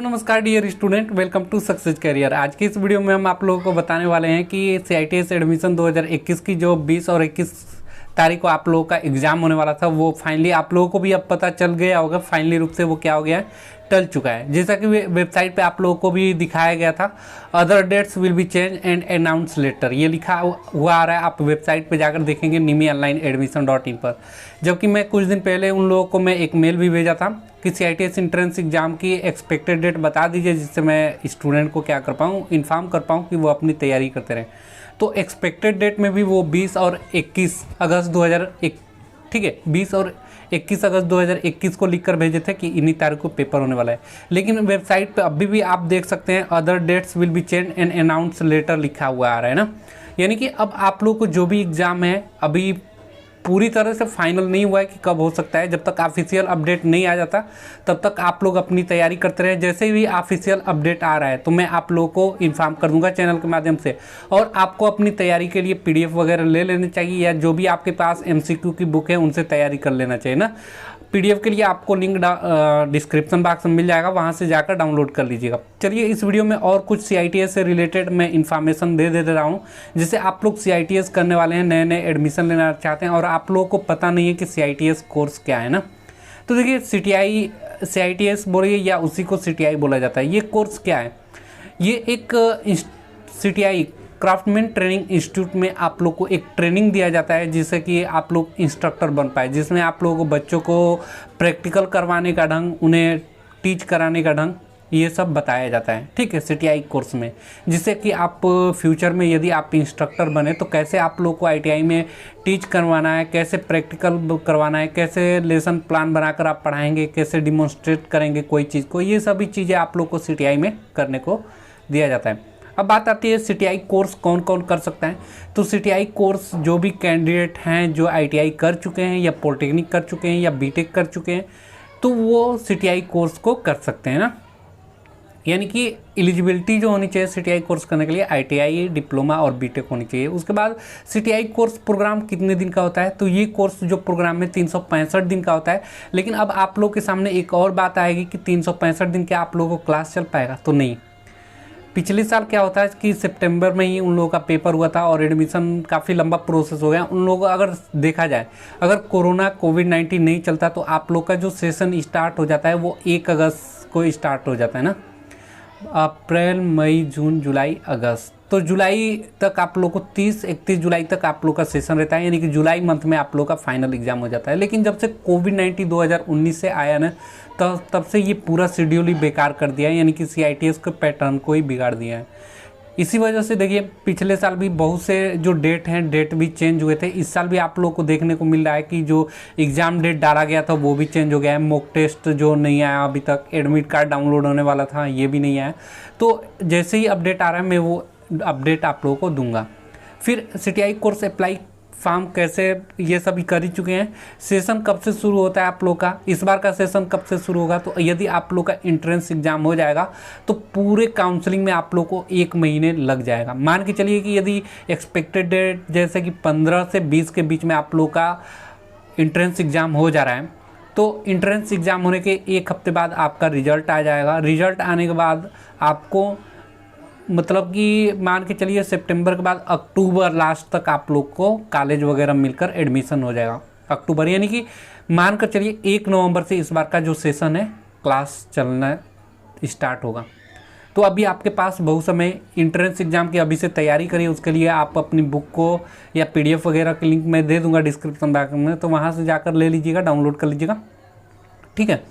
तो नमस्कार dear student, welcome to success career. आज की इस वीडियो में हम आप लोगों को बताने वाले हैं कि CITS एडमिशन 2021 की जो 20 और 21 तारीख को आप लोगों का एग्जाम होने वाला था वो फाइनली आप लोगों को भी अब पता चल गया होगा। फाइनली रूप से वो क्या हो गया है, टल चुका है। जैसा कि वेबसाइट पे आप लोगों को भी दिखाया गया था, other dates will be change and announce later, ये लिखा हुआ आ रहा है। आप वेबसाइट पे जाकर देखेंगे nimiOnlineAdmission.in पर। जबकि मैं कुछ दिन पहले उन लोगों को मैं एक मेल भी भेजा था कि CITS एंट्रेंस एग्जाम की एक्सपेक्टेड डेट बता दीजिए, जिससे मैं स्टूडेंट को क्या कर पाऊँ, इन्फॉर्म कर पाऊँ कि वो अपनी तैयारी करते रहें। तो एक्सपेक्टेड डेट में भी वो 20 और 21 अगस्त 2001, ठीक है, 20 और 21 अगस्त 2021 को लिखकर भेजे थे कि इन्हीं तारीख को पेपर होने वाला है। लेकिन वेबसाइट पे अभी भी आप देख सकते हैं other dates will be change and announce later लिखा हुआ आ रहा है ना। यानी कि अब आप लोग को जो भी एग्ज़ाम है अभी पूरी तरह से फाइनल नहीं हुआ है कि कब हो सकता है। जब तक ऑफिशियल अपडेट नहीं आ जाता तब तक आप लोग अपनी तैयारी करते रहे। जैसे भी ऑफिशियल अपडेट आ रहा है तो मैं आप लोगों को इन्फॉर्म कर दूंगा चैनल के माध्यम से। और आपको अपनी तैयारी के लिए PDF वगैरह ले लेनी चाहिए, या जो भी आपके पास MCQ की बुक है उनसे तैयारी कर लेना चाहिए ना। PDF के लिए आपको लिंक डिस्क्रिप्शन बॉक्स में मिल जाएगा, वहाँ से जाकर डाउनलोड कर लीजिएगा। चलिए इस वीडियो में और कुछ CITS से रिलेटेड मैं इन्फॉर्मेशन दे रहा हूँ, जिससे आप लोग CITS करने वाले हैं, नए नए एडमिशन लेना चाहते हैं और आप लोगों को पता नहीं है कि CITS कोर्स क्या है ना। तो देखिए CITS बोलिए या उसी को CTI बोला जाता है। ये कोर्स क्या है, ये एक CTI क्राफ्टमैन ट्रेनिंग इंस्टीट्यूट में आप लोग को एक ट्रेनिंग दिया जाता है, जिससे कि आप लोग इंस्ट्रक्टर बन पाए, जिसमें आप लोगों को बच्चों को प्रैक्टिकल करवाने का ढंग, उन्हें टीच कराने का ढंग, ये सब बताया जाता है, ठीक है, CTI कोर्स में। जिससे कि आप फ्यूचर में यदि आप इंस्ट्रक्टर बने तो कैसे आप लोग को ITI में टीच करवाना है, कैसे प्रैक्टिकल करवाना है, कैसे लेसन प्लान बनाकर आप पढ़ाएंगे, कैसे डिमॉन्स्ट्रेट करेंगे कोई चीज़ को, ये सभी चीज़ें आप लोग को CTI में करने को दिया जाता है। अब बात आती है CTI कोर्स कौन कौन कर सकता है। तो CTI कोर्स जो भी कैंडिडेट हैं जो ITI कर चुके हैं या पॉलिटेक्निक कर चुके हैं या BTech कर चुके हैं, तो वो CTI कोर्स को कर सकते हैं ना। यानी कि एलिजिबिलिटी जो होनी चाहिए CTI कोर्स करने के लिए ITI, डिप्लोमा और BTech होनी चाहिए। उसके बाद CTI कोर्स प्रोग्राम कितने दिन का होता है, तो ये कोर्स जो प्रोग्राम में 365 दिन का होता है। लेकिन अब आप लोग के सामने एक और बात आएगी कि 365 दिन क्या आप लोगों को क्लास चल पाएगा, तो नहीं। पिछले साल क्या होता है कि सितंबर में ही उन लोगों का पेपर हुआ था और एडमिशन काफ़ी लंबा प्रोसेस हो गया उन लोगों का। अगर देखा जाए, अगर कोविड-19 नहीं चलता तो आप लोग का जो सेशन स्टार्ट हो जाता है वो 1 अगस्त को स्टार्ट हो जाता है ना। अप्रैल, मई, जून, जुलाई, अगस्त, तो जुलाई तक आप लोग को 30-31 जुलाई तक आप लोग का सेशन रहता है। यानी कि जुलाई मंथ में आप लोग का फाइनल एग्जाम हो जाता है। लेकिन जब से कोविड-19 2019 से आया ना, तब से ये पूरा शेड्यूल ही बेकार कर दिया है। यानी कि CITS के पैटर्न को ही बिगाड़ दिया है। इसी वजह से देखिए पिछले साल भी बहुत से जो डेट हैं, डेट भी चेंज हुए थे। इस साल भी आप लोग को देखने को मिल रहा है कि जो एग्ज़ाम डेट डाला गया था वो भी चेंज हो गया है। मॉक टेस्ट जो नहीं आया अभी तक, एडमिट कार्ड डाउनलोड होने वाला था ये भी नहीं आया। तो जैसे ही अपडेट आ रहा है मैं वो अपडेट आप लोगों को दूंगा। फिर CTI कोर्स अप्लाई फॉर्म कैसे, ये सभी कर ही चुके हैं। सेशन कब से शुरू होता है आप लोग का, इस बार का सेशन कब से शुरू होगा, तो यदि आप लोग का एंट्रेंस एग्जाम हो जाएगा तो पूरे काउंसलिंग में आप लोग को 1 महीने लग जाएगा। मान के चलिए कि यदि एक्सपेक्टेड डेट जैसे कि 15 से 20 के बीच में आप लोग का एंट्रेंस एग्ज़ाम हो जा रहा है, तो एंट्रेंस एग्ज़ाम होने के 1 हफ्ते बाद आपका रिजल्ट आ जाएगा। रिजल्ट आने के बाद आपको मतलब कि मान के चलिए सितंबर के बाद अक्टूबर लास्ट तक आप लोग को कॉलेज वगैरह मिलकर एडमिशन हो जाएगा। अक्टूबर यानी कि मान कर चलिए 1 नवंबर से इस बार का जो सेशन है क्लास चलना स्टार्ट होगा। तो अभी आपके पास बहुत समय, एंट्रेंस एग्जाम की अभी से तैयारी करिए। उसके लिए आप अपनी बुक को या PDF वगैरह की लिंक मैं दे दूँगा डिस्क्रिप्शन बॉक्स में, तो वहाँ से जाकर ले लीजिएगा, डाउनलोड कर लीजिएगा, ठीक है।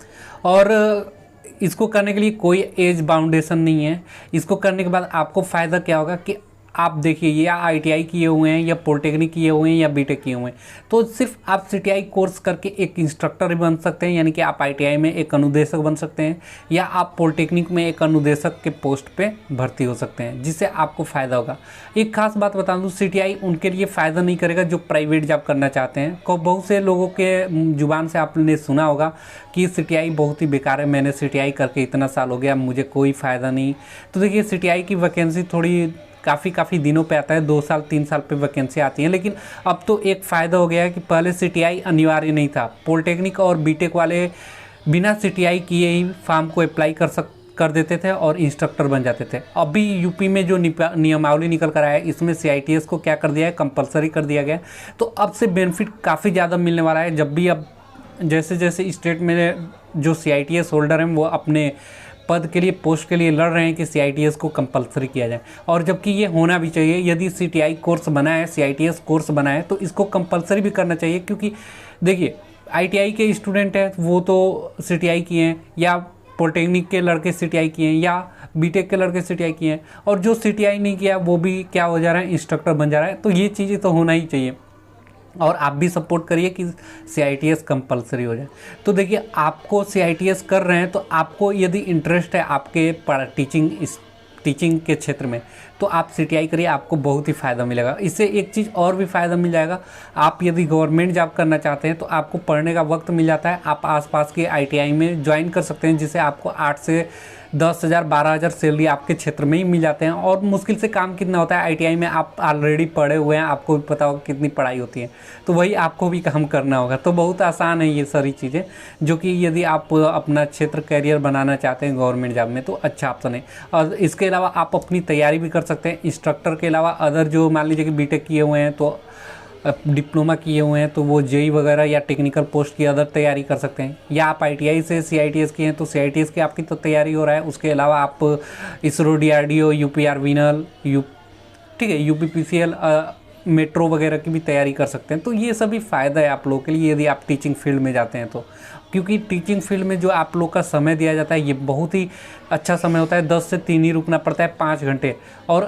और इसको करने के लिए कोई एज बाउंडेशन नहीं है। इसको करने के बाद आपको फ़ायदा क्या होगा कि आप देखिए, या ITI किए हुए हैं या पॉलिटेक्निक किए हुए हैं या BTech किए हुए हैं, तो सिर्फ आप CTI कोर्स करके एक इंस्ट्रक्टर भी बन सकते हैं। यानी कि आप ITI में एक अनुदेशक बन सकते हैं, या आप पॉलिटेक्निक में एक अनुदेशक के पोस्ट पे भर्ती हो सकते हैं, जिससे आपको फ़ायदा होगा। एक खास बात बता दूं, CTI उनके लिए फ़ायदा नहीं करेगा जो प्राइवेट जॉब करना चाहते हैं। को बहुत से लोगों के जुबान से आपने सुना होगा कि CTI बहुत ही बेकार है, मैंने CTI करके इतना साल हो गया, मुझे कोई फ़ायदा नहीं। तो देखिए CTI की वैकेंसी थोड़ी काफ़ी दिनों पे आता है, 2 साल 3 साल पे वैकेंसी आती है। लेकिन अब तो एक फ़ायदा हो गया है कि पहले CTI अनिवार्य नहीं था। पॉलिटेक्निक और BTech वाले बिना CTI किए ही फॉर्म को अप्लाई कर देते थे और इंस्ट्रक्टर बन जाते थे। अभी यूपी में जो नियमावली निकल कर आया है, इसमें CITS को क्या कर दिया है, कंपलसरी कर दिया गया है। तो अब से बेनिफिट काफ़ी ज़्यादा मिलने वाला है। जब भी अब जैसे जैसे स्टेट में जो CITS होल्डर हैं वो अपने पद के लिए, पोस्ट के लिए लड़ रहे हैं कि CITS को कंपलसरी किया जाए, और जबकि ये होना भी चाहिए। यदि CTI कोर्स बना है, CITS कोर्स बना है, तो इसको कंपलसरी भी करना चाहिए। क्योंकि देखिए ITI के स्टूडेंट हैं वो तो CTI किए हैं, या पॉलिटेक्निक के लड़के CTI किए हैं, या BTech के लड़के CTI किए हैं, और जो CTI नहीं किया वो भी क्या हो जा रहा है, इंस्ट्रक्टर बन जा रहा है। तो ये चीज़ें तो होना ही चाहिए, और आप भी सपोर्ट करिए कि CITS कंपलसरी हो जाए। तो देखिए आपको CITS कर रहे हैं तो आपको यदि इंटरेस्ट है आपके टीचिंग के क्षेत्र में, तो आप CTI करिए, आपको बहुत ही फ़ायदा मिलेगा। इससे एक चीज़ और भी फ़ायदा मिल जाएगा, आप यदि गवर्नमेंट जॉब करना चाहते हैं तो आपको पढ़ने का वक्त मिल जाता है। आप आसपास के ITI में ज्वाइन कर सकते हैं, जिससे आपको 8 से 10,000 12,000 सैलरी आपके क्षेत्र में ही मिल जाते हैं। और मुश्किल से काम कितना होता है, ITI में आप ऑलरेडी पढ़े हुए हैं, आपको भी पता होगा कितनी पढ़ाई होती है, तो वही आपको भी काम करना होगा। तो बहुत आसान है ये सारी चीज़ें, जो कि यदि आप अपना क्षेत्र कैरियर बनाना चाहते हैं गवर्नमेंट जॉब में तो अच्छा ऑप्शन है। और इसके अलावा आप अपनी तैयारी भी कर सकते हैं। इंस्ट्रक्टर के अलावा अदर जो मान लीजिए कि BTech किए हुए हैं, तो डिप्लोमा किए हुए हैं, तो वो JEE वगैरह या टेक्निकल पोस्ट की अदर तैयारी कर सकते हैं। या आप ITI से CITS किए हैं तो CITS की आपकी तो तैयारी हो रहा है। उसके अलावा आप ISRO, DRDO, UPR विनल, ठीक है, UPPCL, मेट्रो वगैरह की भी तैयारी कर सकते हैं। तो ये सभी फ़ायदा है आप लोगों के लिए यदि आप टीचिंग फील्ड में जाते हैं तो। क्योंकि टीचिंग फील्ड में जो आप लोग का समय दिया जाता है ये बहुत ही अच्छा समय होता है। 10 से 3 ही रुकना पड़ता है, 5 घंटे। और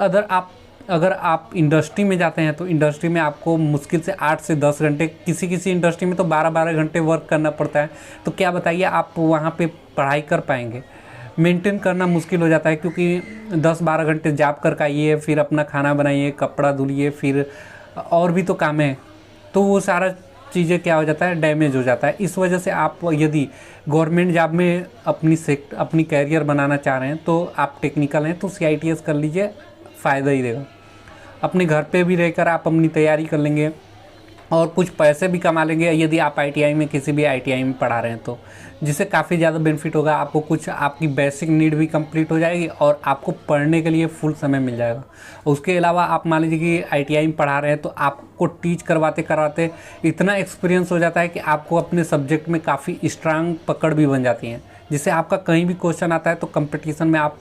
अगर आप इंडस्ट्री में जाते हैं तो इंडस्ट्री में आपको मुश्किल से 8 से 10 घंटे, किसी इंडस्ट्री में तो 12-12 घंटे वर्क करना पड़ता है। तो क्या बताइए आप वहाँ पे पढ़ाई कर पाएंगे? मेंटेन करना मुश्किल हो जाता है, क्योंकि 10-12 घंटे जॉब कर आइए, फिर अपना खाना बनाइए, कपड़ा धुलिए, फिर और भी तो काम है। तो वो सारा चीज़ें क्या हो जाता है, डैमेज हो जाता है। इस वजह से आप यदि गवर्नमेंट जॉब में अपनी कैरियर बनाना चाह रहे हैं तो आप टेक्निकल हैं तो CITS कर लीजिए, फ़ायदा ही देगा। अपने घर पे भी रहकर आप अपनी तैयारी कर लेंगे और कुछ पैसे भी कमा लेंगे यदि आप ITI में किसी भी ITI में पढ़ा रहे हैं तो, जिससे काफ़ी ज़्यादा बेनिफिट होगा। आपको कुछ आपकी बेसिक नीड भी कंप्लीट हो जाएगी और आपको पढ़ने के लिए फुल समय मिल जाएगा। उसके अलावा आप मान लीजिए कि ITI में पढ़ा रहे हैं तो आपको टीच करवाते करवाते इतना एक्सपीरियंस हो जाता है कि आपको अपने सब्जेक्ट में काफ़ी स्ट्रांग पकड़ भी बन जाती है, जिससे आपका कहीं भी क्वेश्चन आता है तो कंपटीशन में आप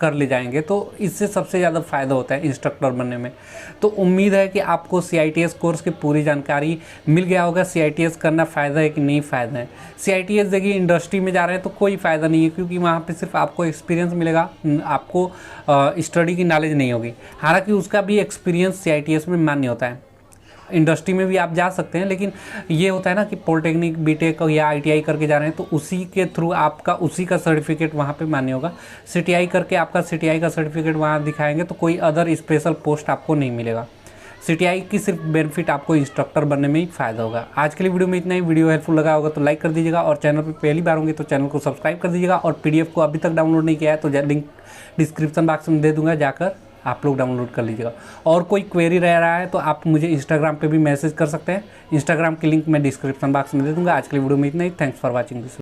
कर ले जाएंगे। तो इससे सबसे ज़्यादा फ़ायदा होता है इंस्ट्रक्टर बनने में। तो उम्मीद है कि आपको CITS कोर्स की पूरी जानकारी मिल गया होगा। CITS करना फ़ायदा है कि नहीं फ़ायदा है। CITS देखिए इंडस्ट्री में जा रहे हैं तो कोई फ़ायदा नहीं है, क्योंकि वहाँ पे सिर्फ आपको एक्सपीरियंस मिलेगा, आपको स्टडी की नॉलेज नहीं होगी। हालांकि उसका भी एक्सपीरियंस CITS में मान्य होता है। इंडस्ट्री में भी आप जा सकते हैं, लेकिन ये होता है ना कि पॉलिटेक्निक, BTech या ITI करके जा रहे हैं तो उसी के थ्रू आपका उसी का सर्टिफिकेट वहाँ पे मान्य होगा। CTI करके आपका CTI का सर्टिफिकेट वहाँ दिखाएंगे तो कोई अदर स्पेशल पोस्ट आपको नहीं मिलेगा। CTI की सिर्फ बेनिफिट आपको इंस्ट्रक्टर बनने में ही फ़ायदा होगा। आज के लिए वीडियो में इतना ही। वीडियो हेल्पफुल लगा होगा तो लाइक कर दीजिएगा, और चैनल पर पहली बार होंगे तो चैनल को सब्सक्राइब कर दीजिएगा। और PDF को अभी तक डाउनलोड नहीं किया है तो लिंक डिस्क्रिप्शन बॉक्स में दे दूँगा, जाकर आप लोग डाउनलोड कर लीजिएगा। और कोई क्वेरी रह रहा है तो आप मुझे इंस्टाग्राम पे भी मैसेज कर सकते हैं। इंस्टाग्राम की लिंक मैं डिस्क्रिप्शन बॉक्स में दे दूँगा। आज के लिए वीडियो में इतना ही। Thanks for watching this.